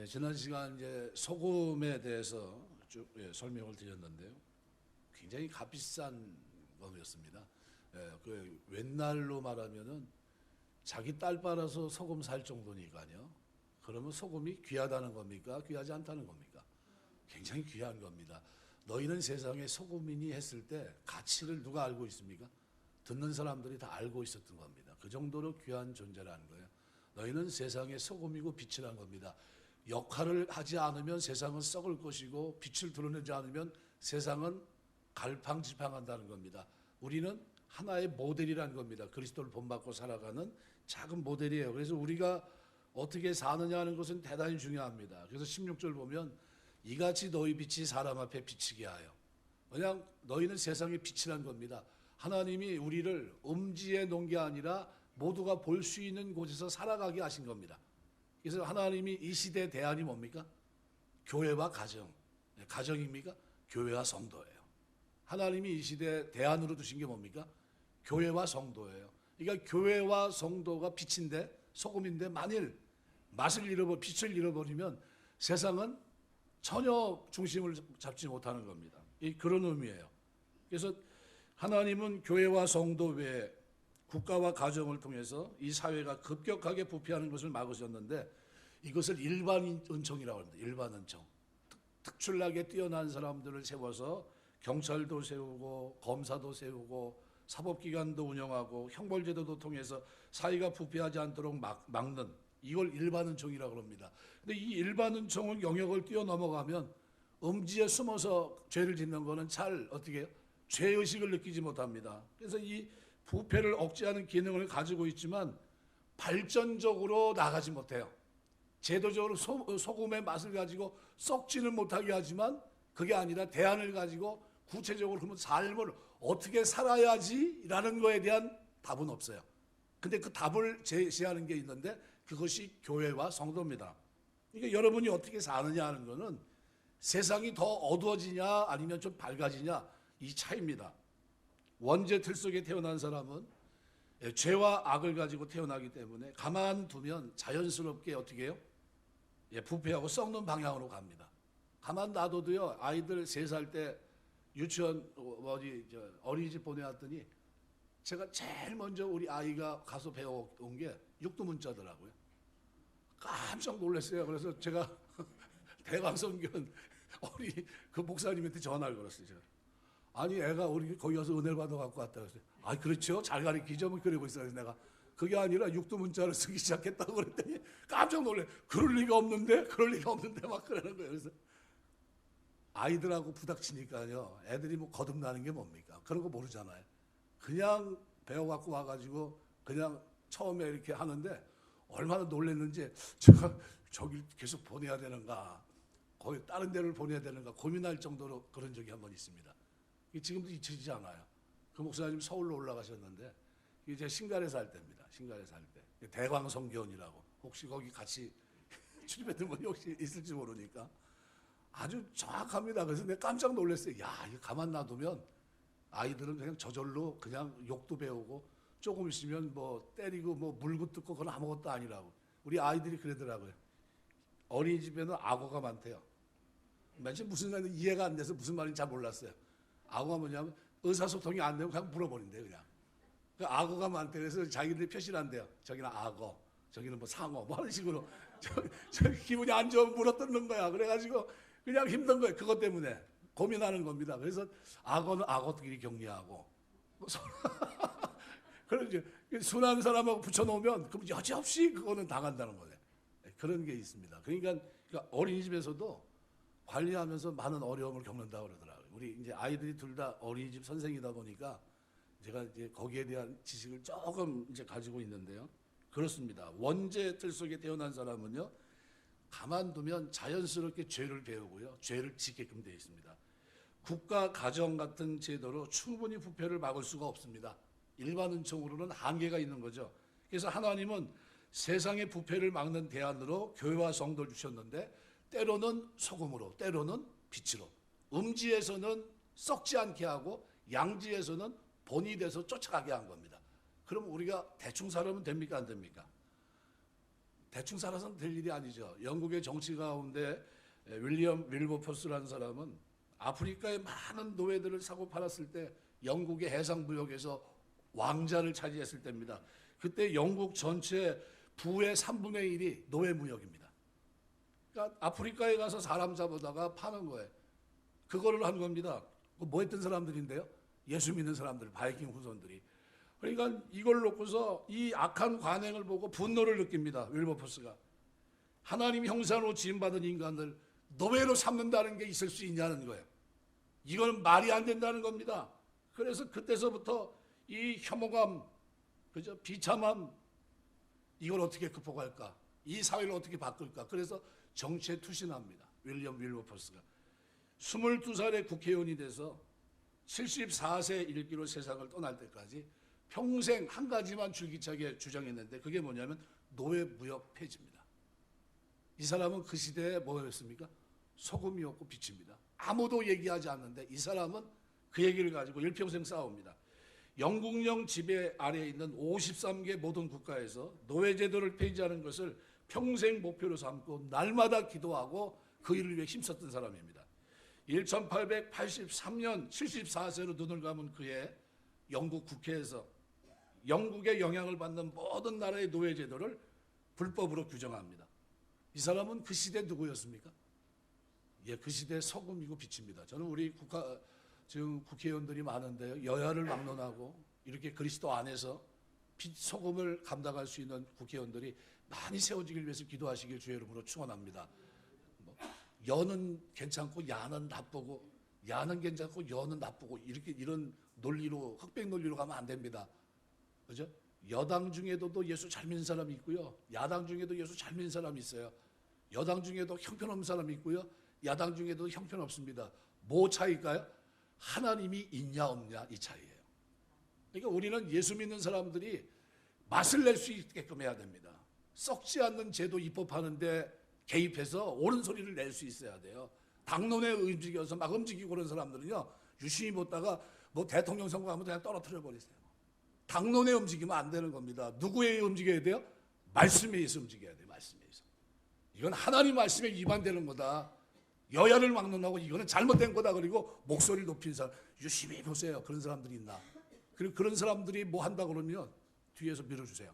지난 시간 이제 소금에 대해서 쭉 설명을 드렸는데요. 굉장히 값비싼 것이었습니다. 그 옛날로 말하면은 자기 딸 빨아서 소금 살 정도니까요. 그러면 소금이 귀하다는 겁니까? 귀하지 않다는 겁니까? 굉장히 귀한 겁니다. 너희는 세상에 소금이니 했을 때 가치를 누가 알고 있습니까? 듣는 사람들이 다 알고 있었던 겁니다. 그 정도로 귀한 존재라는 거예요. 너희는 세상의 소금이고 빛이라는 겁니다. 역할을 하지 않으면 세상은 썩을 것이고 빛을 드러내지 않으면 세상은 갈팡질팡한다는 겁니다. 우리는 하나의 모델이라는 겁니다. 그리스도를 본받고 살아가는 작은 모델이에요. 그래서 우리가 어떻게 사느냐 하는 것은 대단히 중요합니다. 그래서 16절 보면 이같이 너희 빛이 사람 앞에 비치게 하여. 그냥 너희는 세상의 빛이란 겁니다. 하나님이 우리를 음지에 놓은 게 아니라 모두가 볼 수 있는 곳에서 살아가게 하신 겁니다. 그래서 하나님이 이 시대의 대안이 뭡니까? 교회와 가정. 가정입니까? 교회와 성도예요. 하나님이 이 시대의 대안으로 두신 게 뭡니까? 교회와 성도예요. 그러니까 교회와 성도가 빛인데 소금인데 만일 맛을 잃어버리면 빛을 잃어버리면 세상은 전혀 중심을 잡지 못하는 겁니다. 그런 의미예요. 그래서 하나님은 교회와 성도 외에 국가와 가정을 통해서 이 사회가 급격하게 부패하는 것을 막으셨는데 이것을 일반 은총이라고 합니다. 일반 은총. 특출나게 뛰어난 사람들을 세워서 경찰도 세우고 검사도 세우고 사법기관도 운영하고 형벌제도도 통해서 사회가 부패하지 않도록 막는 이걸 일반 은총이라고 합니다. 근데 이 일반 은총은 영역을 뛰어넘어가면 음지에 숨어서 죄를 짓는 거는 잘 어떻게 해요? 죄의식을 느끼지 못합니다. 그래서 이 부패를 억제하는 기능을 가지고 있지만 발전적으로 나가지 못해요. 제도적으로 소금의 맛을 가지고 썩지는 못하게 하지만 그게 아니라 대안을 가지고 구체적으로 그러면 삶을 어떻게 살아야지라는 거에 대한 답은 없어요. 근데 그 답을 제시하는 게 있는데 그것이 교회와 성도입니다. 그러니까 여러분이 어떻게 사느냐 하는 거는 세상이 더 어두워지냐 아니면 좀 밝아지냐 이 차이입니다. 원죄 틀 속에 태어난 사람은 죄와 악을 가지고 태어나기 때문에 가만두면 자연스럽게 어떻게 해요? 부패하고 썩는 방향으로 갑니다. 가만 놔둬도요, 아이들 3살 때 유치원 어린이집 보내왔더니 제가 제일 먼저 우리 아이가 가서 배워온 게 육두문자더라고요. 깜짝 놀랐어요. 그래서 제가 대광성견 그 목사님한테 전화를 걸었어요. 제가. 아니 애가 우리 거기 가서 은혜를 받아 갖고 왔다 그랬어요. 아 그렇죠. 잘 가르치죠. 뭐 그러고 있어요. 내가 그게 아니라 육두문자를 쓰기 시작했다고 그랬더니 깜짝 놀래. 그럴 리가 없는데 막 그러는 거예요. 그래서 아이들하고 부닥치니까요. 애들이 뭐 거듭나는 게 뭡니까? 그런 거 모르잖아요. 그냥 배워갖고 와가지고 그냥 처음에 이렇게 하는데 얼마나 놀랐는지 제가 저기 계속 보내야 되는가 거기 다른 데를 보내야 되는가 고민할 정도로 그런 적이 한 번 있습니다. 지금도 잊혀지지 않아요. 그 목사님 서울로 올라가셨는데 이제 신갈에 살 때입니다. 신갈에 살 때 대광성견이라고 혹시 거기 같이 출입했던 분이 혹시 있을지 모르니까 아주 정확합니다. 그래서 내가 깜짝 놀랐어요. 야, 이거 가만 놔두면 아이들은 그냥 저절로 그냥 욕도 배우고 조금 있으면 뭐 때리고 뭐 물고 뜯고 그건 아무것도 아니라고. 우리 아이들이 그러더라고요. 어린이집에는 악어가 많대요. 맨 처음 무슨 말인지 이해가 안 돼서 무슨 말인지 잘 몰랐어요. 악어가 뭐냐면 의사소통이 안 되면 그냥 물어버린대요. 그냥. 그 악어가 많대. 그래서 자기들이 표시를 한대요. 저기는 악어, 저기는 뭐 상어 뭐 하는 식으로 저 기분이 안 좋으면 물어뜯는 거야. 그래가지고 그냥 힘든 거예요. 그것 때문에 고민하는 겁니다. 그래서 악어는 악어끼리 격리하고 그런 순한 사람하고 붙여놓으면 그럼 여지없이 그거는 당한다는 거예요. 그런 게 있습니다. 그러니까 어린이집에서도 관리하면서 많은 어려움을 겪는다고 그러더라고요. 우리 이제 아이들이 둘 다 어린이집 선생이다 보니까 제가 이제 거기에 대한 지식을 조금 이제 가지고 있는데요. 그렇습니다. 원죄 틀 속에 태어난 사람은요, 가만두면 자연스럽게 죄를 배우고요, 죄를 짓게끔 되어 있습니다. 국가, 가정 같은 제도로 충분히 부패를 막을 수가 없습니다. 일반 은총으로는 한계가 있는 거죠. 그래서 하나님은 세상의 부패를 막는 대안으로 교회와 성도를 주셨는데 때로는 소금으로, 때로는 빛으로, 음지에서는 썩지 않게 하고 양지에서는 본이 돼서 쫓아가게 한 겁니다. 그럼 우리가 대충 살면 됩니까? 안 됩니까? 대충 살아서는 될 일이 아니죠. 영국의 정치 가운데 윌리엄 윌버포스라는 사람은 아프리카의 많은 노예들을 사고 팔았을 때 영국의 해상무역에서 왕자를 차지했을 때입니다. 그때 영국 전체 부의 3분의 1이 노예무역입니다. 그러니까 아프리카에 가서 사람 잡아다가 파는 거예요. 그거를 한 겁니다. 뭐 했던 사람들인데요? 예수 믿는 사람들, 바이킹 후손들이. 그러니까 이걸 놓고서 이 악한 관행을 보고 분노를 느낍니다. 윌버포스가. 하나님 형상으로 지음받은 인간을 노예로 삼는다는 게 있을 수 있냐는 거예요. 이건 말이 안 된다는 겁니다. 그래서 그때서부터 이 혐오감, 그죠? 비참함, 이걸 어떻게 극복할까? 이 사회를 어떻게 바꿀까? 그래서 정치에 투신합니다. 윌리엄 윌버포스가. 22살에 국회의원이 돼서 74세 일기로 세상을 떠날 때까지 평생 한 가지만 줄기차게 주장했는데 그게 뭐냐면 노예무역 폐지입니다. 이 사람은 그 시대에 뭐였습니까? 소금이었고 빛입니다. 아무도 얘기하지 않는데 이 사람은 그 얘기를 가지고 일평생 싸웁니다. 영국령 지배 아래에 있는 53개 모든 국가에서 노예제도를 폐지하는 것을 평생 목표로 삼고 날마다 기도하고 그 일을 위해 힘썼던 사람입니다. 1883년 74세로 눈을 감은 그의 영국 국회에서 영국의 영향을 받는 모든 나라의 노예제도를 불법으로 규정합니다. 이 사람은 그 시대 누구였습니까? 예, 그 시대 소금이고 빛입니다. 저는 우리 지금 국회의원들이 많은데요. 여야를 막론하고 이렇게 그리스도 안에서 빛, 소금을 감당할 수 있는 국회의원들이 많이 세워지길 위해서 기도하시길 주의 이름으로 축원합니다. 여는 괜찮고 야는 나쁘고 야는 괜찮고 여는 나쁘고 이런 논리로 흑백 논리로 가면 안 됩니다. 그죠? 여당 중에도 또 예수 잘 믿는 사람이 있고요. 야당 중에도 예수 잘 믿는 사람이 있어요. 여당 중에도 형편없는 사람이 있고요. 야당 중에도 형편없습니다. 뭐 차이일까요? 하나님이 있냐 없냐 이 차이예요. 그러니까 우리는 예수 믿는 사람들이 맛을 낼 수 있게끔 해야 됩니다. 썩지 않는 제도 입법하는데 개입해서 옳은 소리를 낼 수 있어야 돼요. 당론에 움직여서 막 움직이고 그런 사람들은요. 유심히 보다가 뭐 대통령 선거하면 그냥 떨어뜨려 버리세요. 당론에 움직이면 안 되는 겁니다. 누구에 의해 움직여야 돼요? 말씀에 의해서 움직여야 돼요. 말씀에 의해서. 이건 하나님 말씀에 위반되는 거다. 여야를 막론하고 이거는 잘못된 거다. 그리고 목소리를 높이는 사람 유심히 보세요. 그런 사람들이 있나. 그리고 그런 사람들이 뭐 한다 그러면 뒤에서 밀어주세요.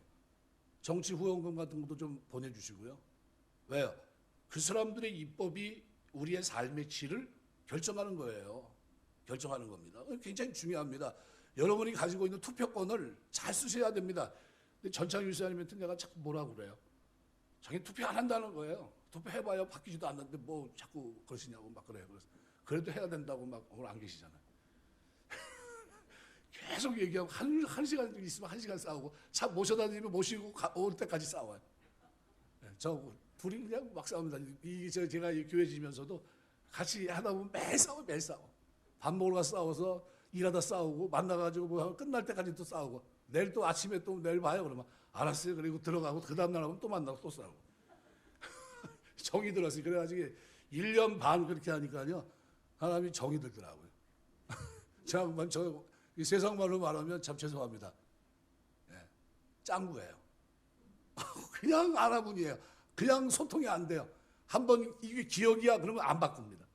정치 후원금 같은 것도 좀 보내주시고요. 왜요? 그 사람들의 입법이 우리의 삶의 질을 결정하는 거예요. 결정하는 겁니다. 굉장히 중요합니다. 여러분이 가지고 있는 투표권을 잘 쓰셔야 됩니다. 근데 전창 유사님한테 내가 자꾸 뭐라고 그래요? 자기 투표 안 한다는 거예요. 투표해봐요. 바뀌지도 않는데 뭐 자꾸 그러시냐고 막 그래요. 그래서 그래도 해야 된다고 막 오늘 안 계시잖아요. 계속 얘기하고 한 시간 있으면 한 시간 싸우고 차 모셔다 드리면 모시고 올 때까지 싸워요. 네, 저 둘이 그냥 막 싸웁니다. 제가 이 교회 지면서도 같이 하다 보면 매일 싸워. 밥 먹으러 가서 싸워서 일하다 싸우고 만나가지고 뭐 끝날 때까지 또 싸우고 내일 또 아침에 또 내일 봐요. 그러면 알았어요. 그리고 들어가고 그 다음날 하면 또 만나고 또 싸우고 정이 들었어요. 그래가지고 1년 반 그렇게 하니까요. 사람이 정이 들더라고요. 제가 저 세상 말로 말하면 참 죄송합니다. 네, 짱구예요. 그냥 알아분이에요. 그냥 소통이 안 돼요. 한번 이게 기억이야 그러면 안 바꿉니다.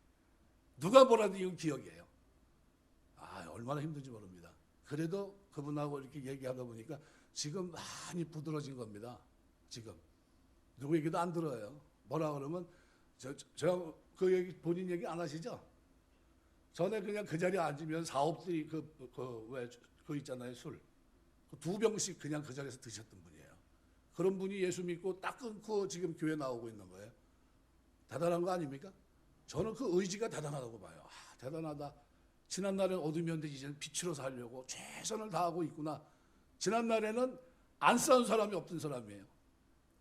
누가 뭐라도 이건 기억이에요. 얼마나 힘든지 모릅니다. 그래도 그분하고 이렇게 얘기하다 보니까 지금 많이 부드러워진 겁니다. 지금 누구 얘기도 안 들어요. 뭐라 그러면 제가 그 얘기 본인 얘기 안 하시죠? 전에 그냥 그 자리에 앉으면 사업들이 그 있잖아요. 술. 2병씩 그냥 그 자리에서 드셨던 분이에요. 그런 분이 예수 믿고 딱 끊고 지금 교회 나오고 있는 거예요. 대단한 거 아닙니까? 저는 그 의지가 대단하다고 봐요. 대단하다. 지난날엔 어둠이었는데 이제는 빛으로 살려고 최선을 다하고 있구나. 지난날에는 안 싸운 사람이 없던 사람이에요.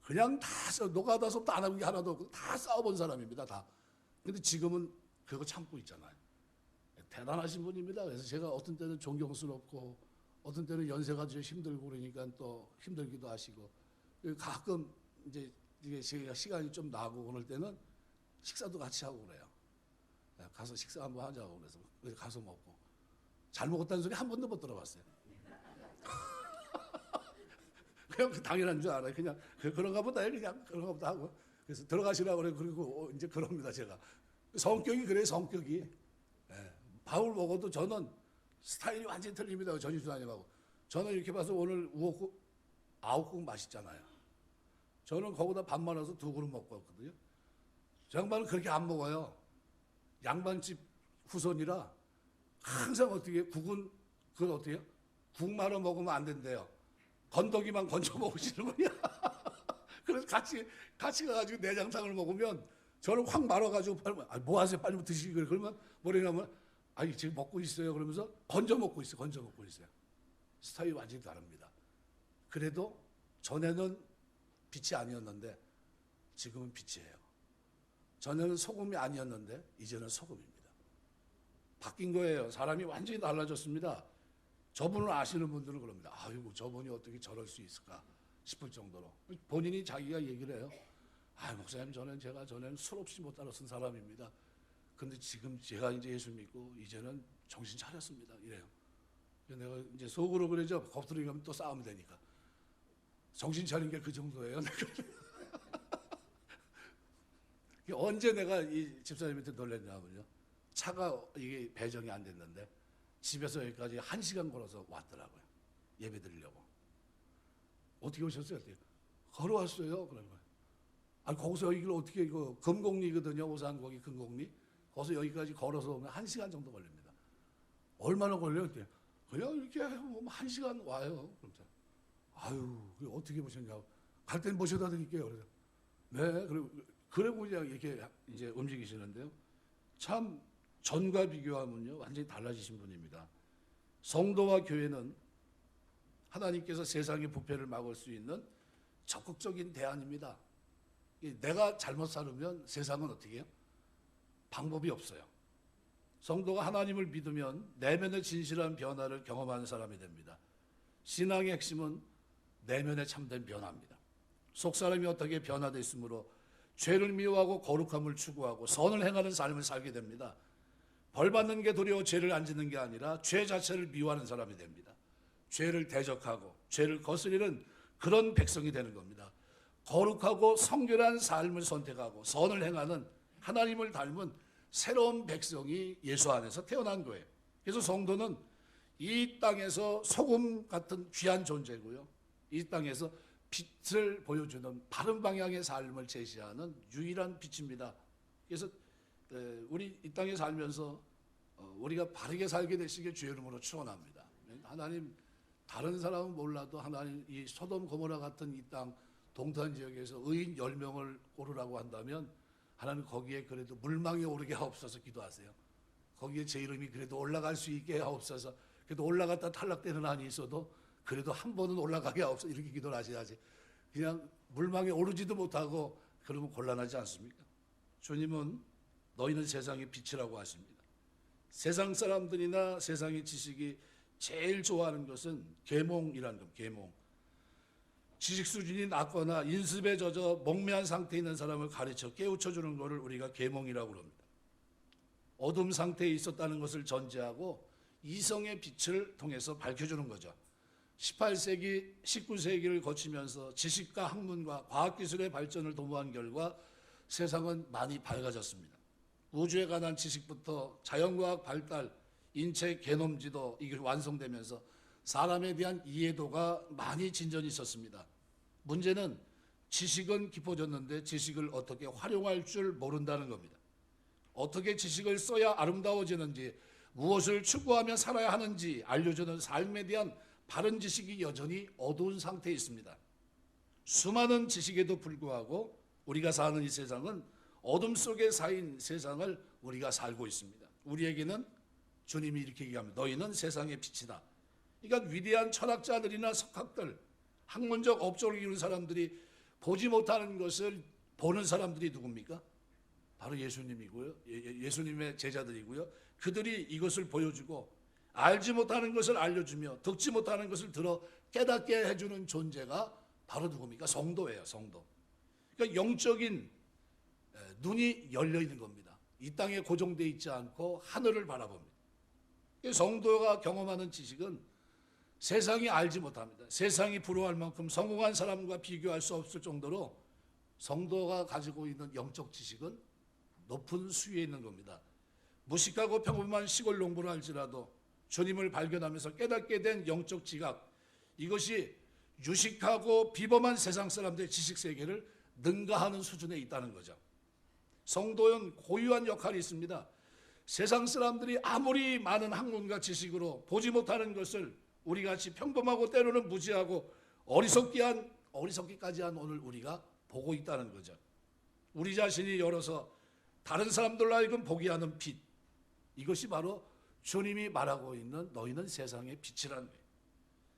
그냥 다 노가다서부터 안 하는 게 하나도 없고 다 싸워본 사람입니다. 다. 근데 지금은 그거 참고 있잖아요. 대단하신 분입니다. 그래서 제가 어떤 때는 존경스럽고 어떤 때는 연세가 좀 힘들고 그러니까 또 힘들기도 하시고 가끔 이제 이게 시간이 좀 나고 그럴 때는 식사도 같이 하고 그래요. 가서 식사 한번 하자고 그래서 가서 먹고 잘 먹었다는 소리 한 번도 못 들어봤어요. 그냥 당연한 줄 알아요. 그냥 그런가 보다 그냥 그런가 보다 하고 그래서 들어가시라고 그래. 그리고 이제 그럽니다. 제가 성격이 그래요. 성격이. 예. 밥을 먹어도 저는 스타일이 완전히 틀립니다. 전인수사님하고. 저는 이렇게 봐서 오늘 우엉국 9국 맛있잖아요. 저는 거기다 밥 말아서 2그릇 먹고 왔거든요. 저 양반은 그렇게 안 먹어요. 양반집 후손이라 항상 어떻게 국은 그걸 어떻게 해요? 국 말아 먹으면 안 된대요. 건더기만 건져 먹으시는 거냐? 그래서 같이 가가지고 내장탕을 먹으면 저를 확 말아가지고 빨리 뭐 하세요? 빨리 드시기 그래. 그러면 뭐라냐면 아니 지금 먹고 있어요. 그러면서 건져 먹고 있어요. 스타일이 완전히 다릅니다. 그래도 전에는 빛이 아니었는데 지금은 빛이에요. 전에는 소금이 아니었는데 이제는 소금입니다. 바뀐 거예요. 사람이 완전히 달라졌습니다. 저분을 아시는 분들은 그럽니다. 아이고 저분이 어떻게 저럴 수 있을까 싶을 정도로 본인이 자기가 얘기를 해요. 아 목사님 전에는 술 없이 못 살았던 사람입니다. 근데 지금 제가 이제 예수 믿고 이제는 정신 차렸습니다. 이래요. 내가 이제 속으로 그러죠. 겉으로 가면 또 싸우면 되니까. 정신 차린 게 그 정도예요. 언제 내가 이 집사님한테 놀랬냐면요. 차가 이게 배정이 안 됐는데 집에서 여기까지 1시간 걸어서 왔더라고요. 예배 드리려고. 어떻게 오셨어요? 걸어왔어요. 그런 거예요. 아니 거기서 여기를 어떻게 이거 금곡리거든요. 오산거기 금곡리. 거기서 여기까지 걸어서 오면 1시간 정도 걸립니다. 얼마나 걸려요? 그냥 이렇게 하면 1시간 와요. 그러면서 아유 어떻게 보셨냐고. 갈 땐 모셔다 드릴게요. 그래서 네. 그리고 그냥 이렇게 이제 움직이시는데요. 참 전과 비교하면요 완전히 달라지신 분입니다. 성도와 교회는 하나님께서 세상의 부패를 막을 수 있는 적극적인 대안입니다. 내가 잘못 살으면 세상은 어떻게 해요? 방법이 없어요. 성도가 하나님을 믿으면 내면의 진실한 변화를 경험하는 사람이 됩니다. 신앙의 핵심은 내면의 참된 변화입니다. 속사람이 어떻게 변화됐으므로 죄를 미워하고 거룩함을 추구하고 선을 행하는 삶을 살게 됩니다. 벌 받는 게 두려워 죄를 안 짓는 게 아니라 죄 자체를 미워하는 사람이 됩니다. 죄를 대적하고 죄를 거스리는 그런 백성이 되는 겁니다. 거룩하고 성결한 삶을 선택하고 선을 행하는 하나님을 닮은 새로운 백성이 예수 안에서 태어난 거예요. 그래서 성도는 이 땅에서 소금 같은 귀한 존재고요. 이 땅에서 빛을 보여주는 바른 방향의 삶을 제시하는 유일한 빛입니다. 그래서 우리 이 땅에 살면서 우리가 바르게 살게 되시길 주의 이름으로 축원합니다. 하나님 다른 사람은 몰라도 하나님 이 소돔 고모라 같은 이 땅 동탄 지역에서 의인 10명을 고르라고 한다면 하나님 거기에 그래도 물망에 오르게 하옵소서 기도하세요. 거기에 제 이름이 그래도 올라갈 수 있게 하옵소서. 그래도 올라갔다 탈락되는 한이 있어도 그래도 한 번은 올라가게 하옵소서 이렇게 기도를 하셔야지. 그냥 물망에 오르지도 못하고 그러면 곤란하지 않습니까? 주님은 너희는 세상의 빛이라고 하십니다. 세상 사람들이나 세상의 지식이 제일 좋아하는 것은 계몽이라는 겁니다. 계몽. 지식 수준이 낮거나 인습에 젖어 멍매한 상태에 있는 사람을 가르쳐 깨우쳐주는 것을 우리가 계몽이라고 합니다. 어둠 상태에 있었다는 것을 전제하고 이성의 빛을 통해서 밝혀주는 거죠. 18세기, 19세기를 거치면서 지식과 학문과 과학기술의 발전을 도모한 결과 세상은 많이 밝아졌습니다. 우주에 관한 지식부터 자연과학 발달, 인체 게놈 지도 이게 완성되면서 사람에 대한 이해도가 많이 진전이 있었습니다. 문제는 지식은 깊어졌는데 지식을 어떻게 활용할 줄 모른다는 겁니다. 어떻게 지식을 써야 아름다워지는지, 무엇을 추구하며 살아야 하는지 알려주는 삶에 대한 바른 지식이 여전히 어두운 상태에 있습니다. 수많은 지식에도 불구하고 우리가 사는 이 세상은 어둠 속에 쌓인 세상을 우리가 살고 있습니다. 우리에게는 주님이 이렇게 얘기합니다. 너희는 세상의 빛이다. 그러니까 위대한 철학자들이나 석학들, 학문적 업적을 이루는 사람들이 보지 못하는 것을 보는 사람들이 누굽니까? 바로 예수님이고요. 예수님의 제자들이고요. 그들이 이것을 보여주고 알지 못하는 것을 알려주며 듣지 못하는 것을 들어 깨닫게 해주는 존재가 바로 누굽니까? 성도예요. 성도. 그러니까 영적인 눈이 열려 있는 겁니다. 이 땅에 고정되어 있지 않고 하늘을 바라봅니다. 성도가 경험하는 지식은 세상이 알지 못합니다. 세상이 부러워할 만큼 성공한 사람과 비교할 수 없을 정도로 성도가 가지고 있는 영적 지식은 높은 수위에 있는 겁니다. 무식하고 평범한 시골 농부를 할지라도 주님을 발견하면서 깨닫게 된 영적 지각, 이것이 유식하고 비범한 세상 사람들의 지식 세계를 능가하는 수준에 있다는 거죠. 성도는 고유한 역할이 있습니다. 세상 사람들이 아무리 많은 학문과 지식으로 보지 못하는 것을 우리같이 평범하고 때로는 무지하고 어리석기까지 한 오늘 우리가 보고 있다는 거죠. 우리 자신이 열어서 다른 사람들로 하여금 보게 하는 빛, 이것이 바로 주님이 말하고 있는 너희는 세상의 빛이라는 거예요.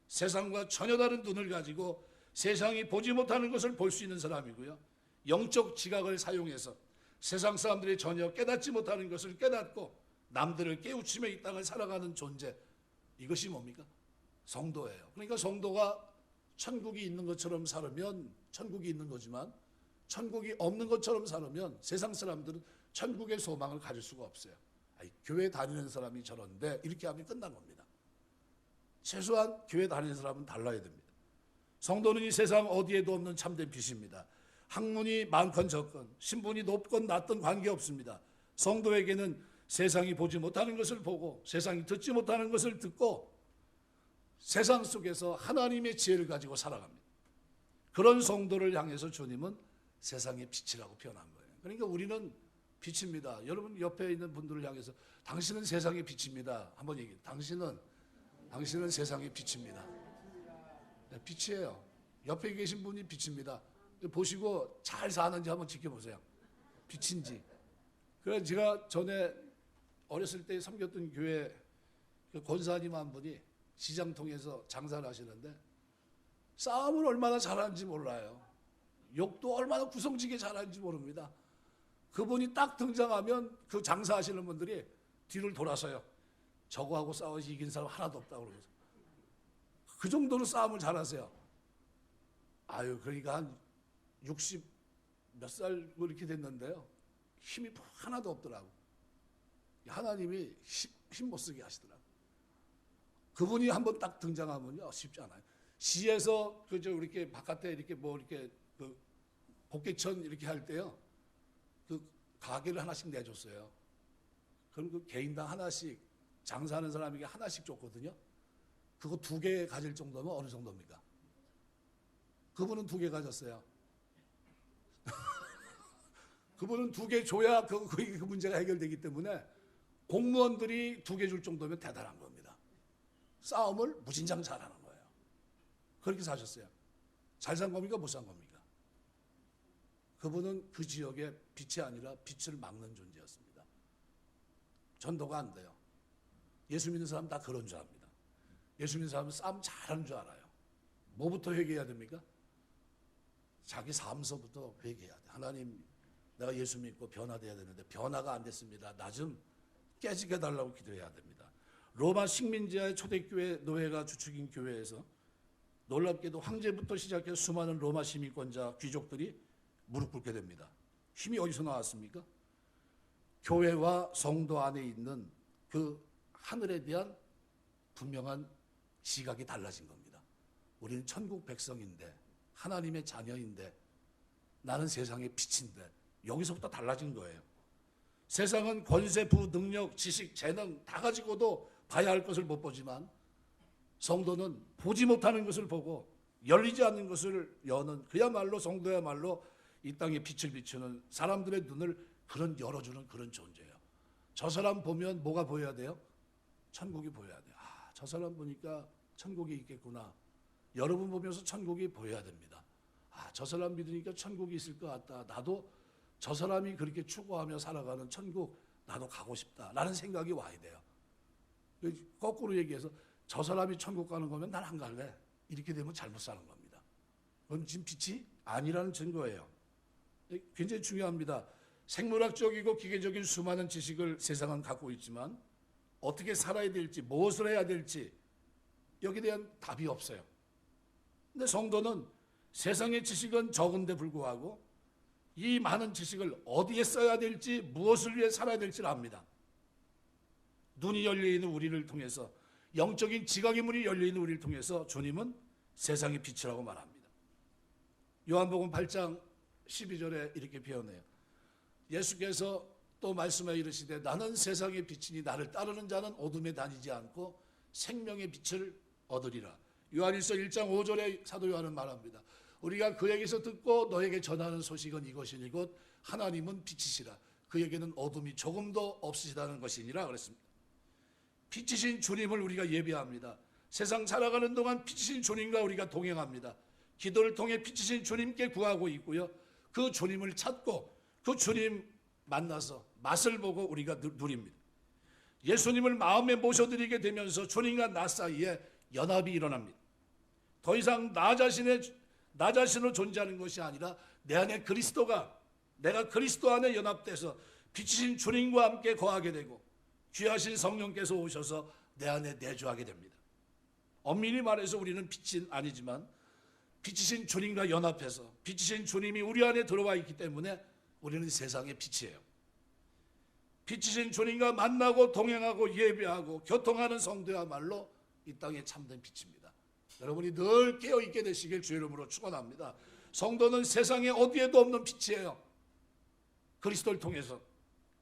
세상과 전혀 다른 눈을 가지고 세상이 보지 못하는 것을 볼 수 있는 사람이고요, 영적 지각을 사용해서 세상 사람들이 전혀 깨닫지 못하는 것을 깨닫고 남들을 깨우치며 이 땅을 살아가는 존재, 이것이 뭡니까? 성도예요. 그러니까 성도가 천국이 있는 것처럼 살면 천국이 있는 거지만 천국이 없는 것처럼 살면 세상 사람들은 천국의 소망을 가질 수가 없어요. 아니, 교회 다니는 사람이 저런데 이렇게 하면 끝난 겁니다. 최소한 교회 다니는 사람은 달라야 됩니다. 성도는 이 세상 어디에도 없는 참된 빛입니다. 학문이 많건 적건, 신분이 높건 낮건 관계없습니다. 성도에게는 세상이 보지 못하는 것을 보고 세상이 듣지 못하는 것을 듣고 세상 속에서 하나님의 지혜를 가지고 살아갑니다. 그런 성도를 향해서 주님은 세상의 빛이라고 표현한 거예요. 그러니까 우리는 빛입니다. 여러분 옆에 있는 분들을 향해서 당신은 세상의 빛입니다. 한번 얘기해요. 당신은 세상의 빛입니다. 네, 빛이에요. 옆에 계신 분이 빛입니다. 보시고 잘 사는지 한번 지켜보세요. 빛인지. 그래서 제가 전에 어렸을 때 섬겼던 교회 권사님 한 분이 시장 통해서 장사를 하시는데 싸움을 얼마나 잘하는지 몰라요. 욕도 얼마나 구성지게 잘하는지 모릅니다. 그분이 딱 등장하면 그 장사하시는 분들이 뒤를 돌아서요. 저거하고 싸워서 이긴 사람 하나도 없다고 그러면서. 그 정도로 싸움을 잘하세요. 아유, 그러니까 한 60 몇 살 이렇게 됐는데요, 힘이 하나도 없더라고. 하나님이 힘 못 쓰게 하시더라고. 그분이 한번 딱 등장하면요 쉽지 않아요. 시에서 그저 이렇게 바깥에 이렇게 뭐 이렇게 그 복개천 이렇게 할 때요, 그 가게를 하나씩 내줬어요. 그럼 그 개인당 하나씩, 장사하는 사람에게 하나씩 줬거든요. 그거 2개 가질 정도면 어느 정도입니까? 그분은 2개 가졌어요. 그분은 2개 줘야 그 문제가 해결되기 때문에 공무원들이 2개 줄 정도면 대단한 겁니다. 싸움을 무진장 잘하는 거예요. 그렇게 사셨어요. 잘 산 겁니까? 못 산 겁니까? 그분은 그 지역의 빛이 아니라 빛을 막는 존재였습니다. 전도가 안 돼요. 예수 믿는 사람 다 그런 줄 압니다. 예수 믿는 사람은 싸움 잘하는 줄 알아요. 뭐부터 회개해야 됩니까? 자기 삶서부터 회개해야 돼. 하나님, 내가 예수 믿고 변화돼야 되는데 변화가 안 됐습니다. 나 좀 깨지게 해달라고 기도해야 됩니다. 로마 식민지하의 초대교회 노예가 주축인 교회에서 놀랍게도 황제부터 시작해서 수많은 로마 시민권자 귀족들이 무릎 꿇게 됩니다. 힘이 어디서 나왔습니까? 교회와 성도 안에 있는 그 하늘에 대한 분명한 지각이 달라진 겁니다. 우리는 천국 백성인데, 하나님의 자녀인데, 나는 세상의 빛인데, 여기서부터 달라진 거예요. 세상은 권세, 부, 능력, 지식, 재능 다 가지고도 봐야 할 것을 못 보지만 성도는 보지 못하는 것을 보고 열리지 않는 것을 여는, 그야말로 성도야말로 이 땅에 빛을 비추는, 사람들의 눈을 그런 열어주는 그런 존재예요. 저 사람 보면 뭐가 보여야 돼요? 천국이 보여야 돼요. 아, 저 사람 보니까 천국이 있겠구나. 여러분 보면서 천국이 보여야 됩니다. 아, 저 사람 믿으니까 천국이 있을 것 같다. 나도 저 사람이 그렇게 추구하며 살아가는 천국 나도 가고 싶다라는 생각이 와야 돼요. 거꾸로 얘기해서 저 사람이 천국 가는 거면 난 안 갈래. 이렇게 되면 잘못 사는 겁니다. 그건 지금 빛이 아니라는 증거예요. 굉장히 중요합니다. 생물학적이고 기계적인 수많은 지식을 세상은 갖고 있지만 어떻게 살아야 될지, 무엇을 해야 될지 여기에 대한 답이 없어요. 근데 성도는 세상의 지식은 적은데 불구하고 이 많은 지식을 어디에 써야 될지, 무엇을 위해 살아야 될지를 압니다. 눈이 열려있는 우리를 통해서 영적인 지각의 문이 열려있는 우리를 통해서 주님은 세상의 빛이라고 말합니다. 요한복음 8장 12절에 이렇게 표현해요. 예수께서 또 말씀하여 이르시되 나는 세상의 빛이니 나를 따르는 자는 어둠에 다니지 않고 생명의 빛을 얻으리라. 요한일서 1장 5절에 사도 요한은 말합니다. 우리가 그에게서 듣고 너에게 전하는 소식은 이것이니 곧 하나님은 빛이시라. 그에게는 어둠이 조금도 없으시다는 것이니라 그랬습니다. 빛이신 주님을 우리가 예배합니다. 세상 살아가는 동안 빛이신 주님과 우리가 동행합니다. 기도를 통해 빛이신 주님께 구하고 있고요. 그 주님을 찾고 그 주님 만나서 맛을 보고 우리가 누립니다. 예수님을 마음에 모셔드리게 되면서 주님과 나 사이에 연합이 일어납니다. 더 이상 나 자신으로 존재하는 것이 아니라 내 안에 그리스도가, 내가 그리스도 안에 연합돼서 빛이신 주님과 함께 거하게 되고 귀하신 성령께서 오셔서 내 안에 내주하게 됩니다. 엄밀히 말해서 우리는 빛은 아니지만 빛이신 주님과 연합해서 빛이신 주님이 우리 안에 들어와 있기 때문에 우리는 세상의 빛이에요. 빛이신 주님과 만나고 동행하고 예배하고 교통하는 성도야말로 이 땅의 참된 빛입니다. 여러분이 늘 깨어있게 되시길 주의 이름으로 축원합니다. 성도는 세상에 어디에도 없는 빛이에요. 그리스도를 통해서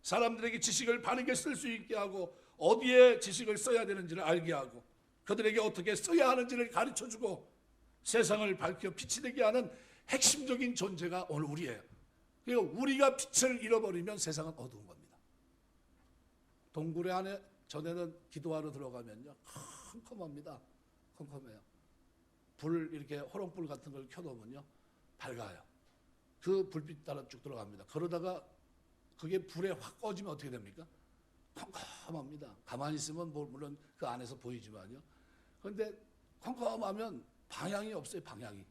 사람들에게 지식을 바르게 쓸 수 있게 하고 어디에 지식을 써야 되는지를 알게 하고 그들에게 어떻게 써야 하는지를 가르쳐주고 세상을 밝혀 빛이 되게 하는 핵심적인 존재가 오늘 우리예요. 그리고 우리가 빛을 잃어버리면 세상은 어두운 겁니다. 동굴의 안에 전에는 기도하러 들어가면요 컴컴합니다. 컴컴해요. 불 이렇게 호롱불 같은 걸 켜놓으면요 밝아요. 그 불빛 따라 쭉 들어갑니다. 그러다가 그게 불에 확 꺼지면 어떻게 됩니까? 컴컴합니다. 가만히 있으면 물론 그 안에서 보이지만요. 그런데 컴컴하면 방향이 없어요. 방향이.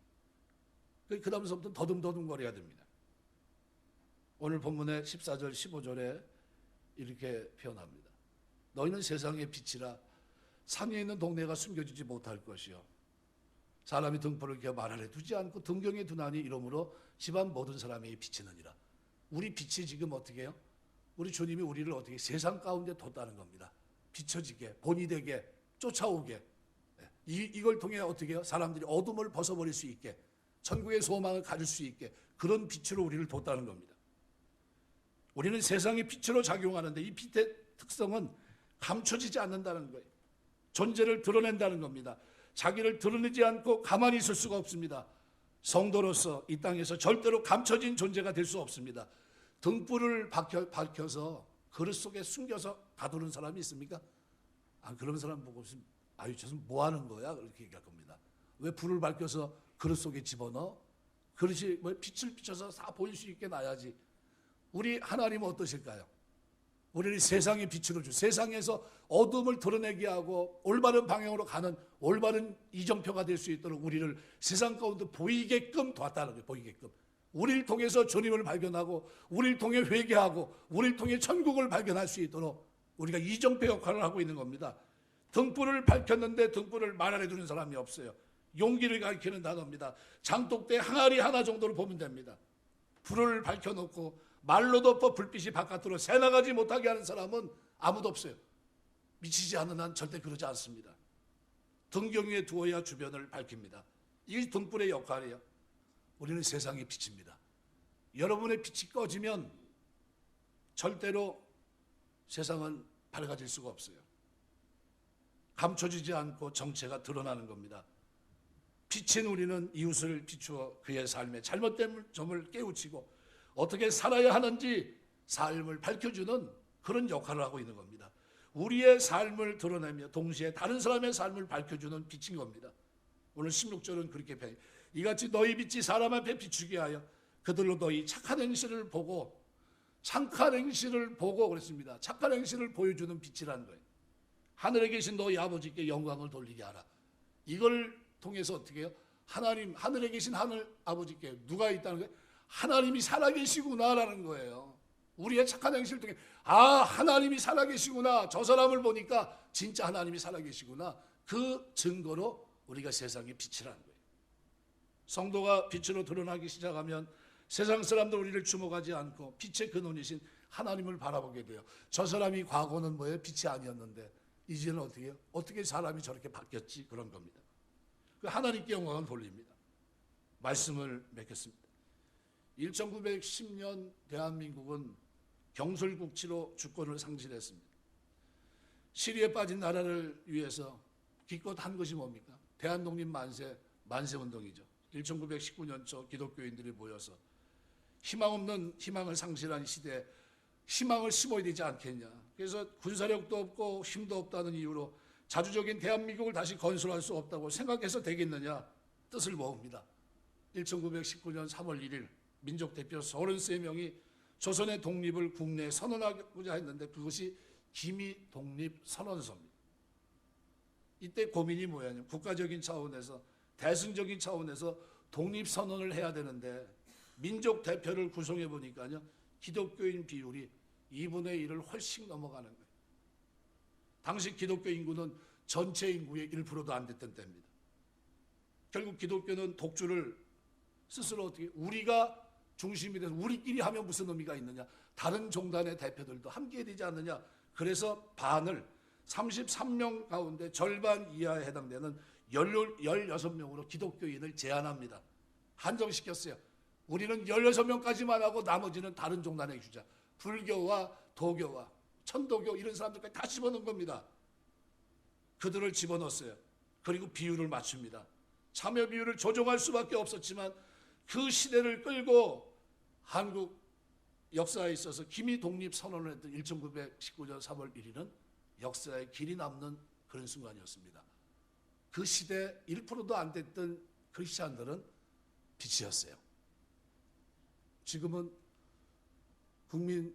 그 다음부터 더듬더듬 거려야 됩니다. 오늘 본문의 14절 15절에 이렇게 표현합니다. 너희는 세상의 빛이라 산에 있는 동네가 숨겨지지 못할 것이요 사람이 등불을 켜 말 아래 두지 않고 등경에 두나니 이러므로 집안 모든 사람에게 비치느니라. 우리 빛이 지금 어떻게 해요? 우리 주님이 우리를 어떻게 세상 가운데 뒀다는 겁니다. 비춰지게, 본이 되게, 쫓아오게. 이걸 통해 어떻게 해요? 사람들이 어둠을 벗어버릴 수 있게, 천국의 소망을 가질 수 있게 그런 빛으로 우리를 뒀다는 겁니다. 우리는 세상의 빛으로 작용하는데 이 빛의 특성은 감춰지지 않는다는 거예요. 존재를 드러낸다는 겁니다. 자기를 드러내지 않고 가만히 있을 수가 없습니다. 성도로서 이 땅에서 절대로 감춰진 존재가 될 수 없습니다. 등불을 밝혀서 그릇 속에 숨겨서 가두는 사람이 있습니까? 그런 사람 보고 아유 저 사람 뭐 하는 거야? 그렇게 얘기할 겁니다. 왜 불을 밝혀서 그릇 속에 집어넣어? 그릇이 빛을 비춰서 다 보일 수 있게 놔야지. 우리 하나님은 어떠실까요? 우리를 세상의 빛으로 세상에서 어둠을 드러내게 하고 올바른 방향으로 가는 올바른 이정표가 될 수 있도록 우리를 세상 가운데 보이게끔 도왔다는 거예요. 보이게끔. 우리를 통해서 주님을 발견하고 우리를 통해 회개하고 우리를 통해 천국을 발견할 수 있도록 우리가 이정표 역할을 하고 있는 겁니다. 등불을 밝혔는데 등불을 말 아래 두는 사람이 없어요. 용기를 가리키는 단어입니다. 장독대 항아리 하나 정도를 보면 됩니다. 불을 밝혀놓고 말로 덮어 불빛이 바깥으로 새나가지 못하게 하는 사람은 아무도 없어요. 미치지 않는 한 절대 그러지 않습니다. 등경 위에 두어야 주변을 밝힙니다. 이게 등불의 역할이에요. 우리는 세상의 빛입니다. 여러분의 빛이 꺼지면 절대로 세상은 밝아질 수가 없어요. 감춰지지 않고 정체가 드러나는 겁니다. 빛인 우리는 이웃을 비추어 그의 삶에 잘못된 점을 깨우치고 어떻게 살아야 하는지 삶을 밝혀주는 그런 역할을 하고 있는 겁니다. 우리의 삶을 드러내며 동시에 다른 사람의 삶을 밝혀주는 빛인 겁니다. 오늘 16절은 그렇게 표현해요. 이같이 너희 빛이 사람 앞에 비추게 하여 그들로 너희 착한 행실을 보고 그랬습니다. 착한 행실을 보여주는 빛이라는 거예요. 하늘에 계신 너희 아버지께 영광을 돌리게 하라. 이걸 통해서 어떻게 해요? 하늘에 계신 하늘 아버지께 누가 있다는 거예요? 하나님이 살아계시구나라는 거예요. 우리의 착한 행실을 통해 하나님이 살아계시구나. 저 사람을 보니까 진짜 하나님이 살아계시구나. 그 증거로 우리가 세상의 빛이라는 거예요. 성도가 빛으로 드러나기 시작하면 세상 사람들 우리를 주목하지 않고 빛의 근원이신 하나님을 바라보게 돼요. 저 사람이 과거는 뭐예요? 빛이 아니었는데 이제는 어떻게 해요? 어떻게 사람이 저렇게 바뀌었지? 그런 겁니다. 그 하나님께 영광을 돌립니다. 말씀을 맺겠습니다. 1910년 대한민국은 경술국치로 주권을 상실했습니다. 시리에 빠진 나라를 위해서 기껏 한 것이 뭡니까? 대한독립 만세운동이죠. 1919년 초 기독교인들이 모여서 희망 없는 희망을 상실한 시대에 희망을 심어야 되지 않겠냐. 그래서 군사력도 없고 힘도 없다는 이유로 자주적인 대한민국을 다시 건설할 수 없다고 생각해서 되겠느냐 뜻을 모읍니다. 1919년 3월 1일 민족대표 33명이 조선의 독립을 국내에 선언하고자 했는데 그것이 기미독립선언서입니다. 이때 고민이 뭐냐면 국가적인 차원에서 대승적인 차원에서 독립선언을 해야 되는데 민족대표를 구성해 보니까요 기독교인 비율이 2분의 1을 훨씬 넘어가는 거예요. 당시 기독교 인구는 전체 인구의 1%도 안 됐던 때입니다. 결국 기독교는 독주를 스스로 어떻게 우리가 중심이 돼서 우리끼리 하면 무슨 의미가 있느냐. 다른 종단의 대표들도 함께 해야 되지 않느냐. 그래서 반을 33명 가운데 절반 이하에 해당되는 16명으로 기독교인을 제한합니다. 한정시켰어요. 우리는 16명까지만 하고 나머지는 다른 종단에 주자. 불교와 도교와 천도교 이런 사람들까지 다 집어넣은 겁니다. 그들을 집어넣었어요. 그리고 비율을 맞춥니다. 참여 비율을 조정할 수밖에 없었지만 그 시대를 끌고 한국 역사에 있어서 기미독립선언을 했던 1919년 3월 1일은 역사에 길이 남는 그런 순간이었습니다. 그 시대 1%도 안 됐던 크리스찬들은 빛이었어요. 지금은 국민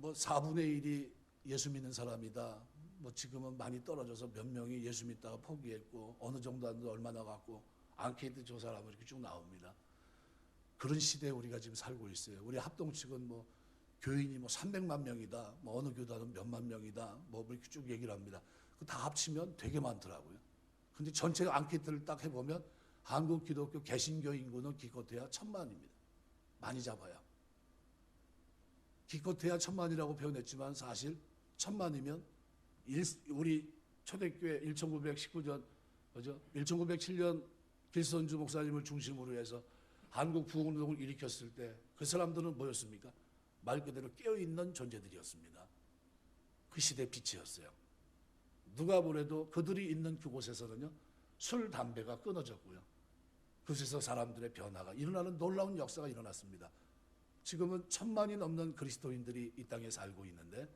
4분의 1이 예수 믿는 사람이다. 지금은 많이 떨어져서 몇 명이 예수 믿다가 포기했고 어느 정도 안 돼 얼마나 갖고 앙케이트 조사를 하면 이렇게 쭉 나옵니다. 그런 시대에 우리가 지금 살고 있어요. 우리 합동 측은 교인이 300만 명이다. 어느 교단은 몇만 명이다. 이렇게 쭉 얘기를 합니다. 다 합치면 되게 많더라고요. 근데 전체 앙케이트를 딱 해보면 한국 기독교 개신교 인구는 기껏해야 1000만입니다. 많이 잡아야. 기껏해야 1000만이라고 표현했지만 사실 1000만이면 우리 초대교회 1919년, 1907년 길선주 목사님을 중심으로 해서 한국 부흥운동을 일으켰을 때 그 사람들은 뭐였습니까? 말 그대로 깨어있는 존재들이었습니다. 그 시대 빛이었어요. 누가 보래도 그들이 있는 그곳에서는요, 술, 담배가 끊어졌고요. 그곳에서 사람들의 변화가 일어나는 놀라운 역사가 일어났습니다. 지금은 1000만이 넘는 그리스도인들이 이 땅에 살고 있는데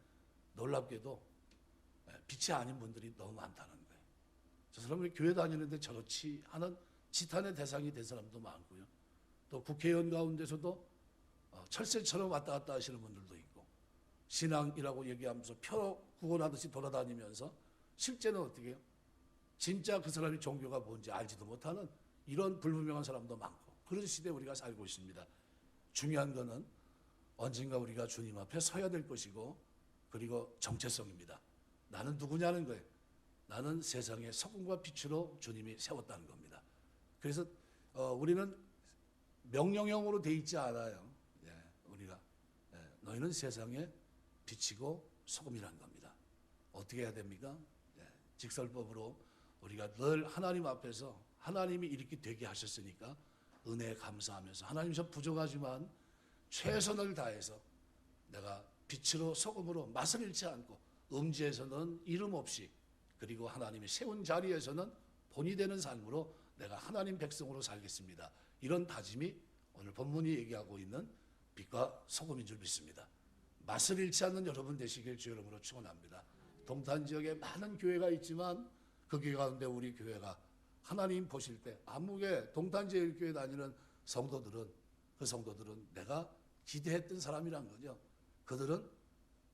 놀랍게도 빛이 아닌 분들이 너무 많다는 거예요. 저 사람이 교회 다니는데 저렇지 하는 지탄의 대상이 된 사람도 많고요. 또 국회의원 가운데서도 철새처럼 왔다 갔다 하시는 분들도 있고 신앙이라고 얘기하면서 표 구원하듯이 돌아다니면서 실제는 어떻게 해요? 진짜 그 사람이 종교가 뭔지 알지도 못하는 이런 불분명한 사람도 많고 그런 시대에 우리가 살고 있습니다. 중요한 거는 언젠가 우리가 주님 앞에 서야 될 것이고 그리고 정체성입니다. 나는 누구냐는 거예요. 나는 세상의 소금과 빛으로 주님이 세웠다는 겁니다. 그래서 우리는 명령형으로 돼 있지 않아요. 우리가 너희는 세상의 빛이고 소금이라는 겁니다. 어떻게 해야 됩니까? 직설법으로 우리가 늘 하나님 앞에서 하나님이 이렇게 되게 하셨으니까 은혜에 감사하면서 하나님 저 부족하지만 최선을 다해서 내가 빛으로 소금으로 맛을 잃지 않고 음지에서는 이름 없이 그리고 하나님이 세운 자리에서는 본이 되는 삶으로 내가 하나님 백성으로 살겠습니다. 이런 다짐이 오늘 본문이 얘기하고 있는 빛과 소금인 줄 믿습니다. 맛을 잃지 않는 여러분 되시길 주 이름으로 축원합니다. 동탄 지역에 많은 교회가 있지만 그 교회 가운데 우리 교회가 하나님 보실 때 암묵에 동탄 지역 교회 다니는 성도들은 내가 기대했던 사람이란 거죠. 그들은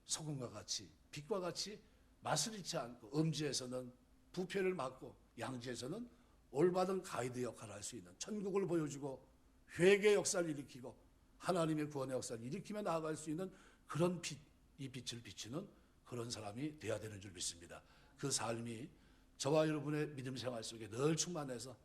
소금과 같이 빛과 같이 맛을 잃지 않고 음지에서는 부패를 막고 양지에서는 올바른 가이드 역할을 할 수 있는 천국을 보여주고 회개 역사를 일으키고 하나님의 구원의 역사를 일으키며 나아갈 수 있는 그런 빛, 이 빛을 비추는 그런 사람이 되어야 되는 줄 믿습니다. 그 삶이 저와 여러분의 믿음 생활 속에 늘 충만해서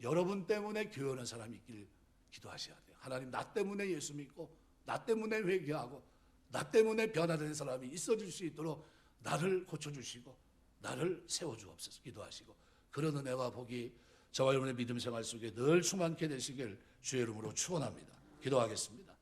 여러분 때문에 교회하는 사람이 있길 기도하셔야 돼요. 하나님 나 때문에 예수 믿고 나 때문에 회개하고 나 때문에 변화된 사람이 있어질 수 있도록 나를 고쳐주시고 나를 세워주옵소서 기도하시고 그런 은혜와 복이 저와 여러분의 믿음 생활 속에 늘 충만케 되시길 주의 이름으로 축원합니다. 기도하겠습니다.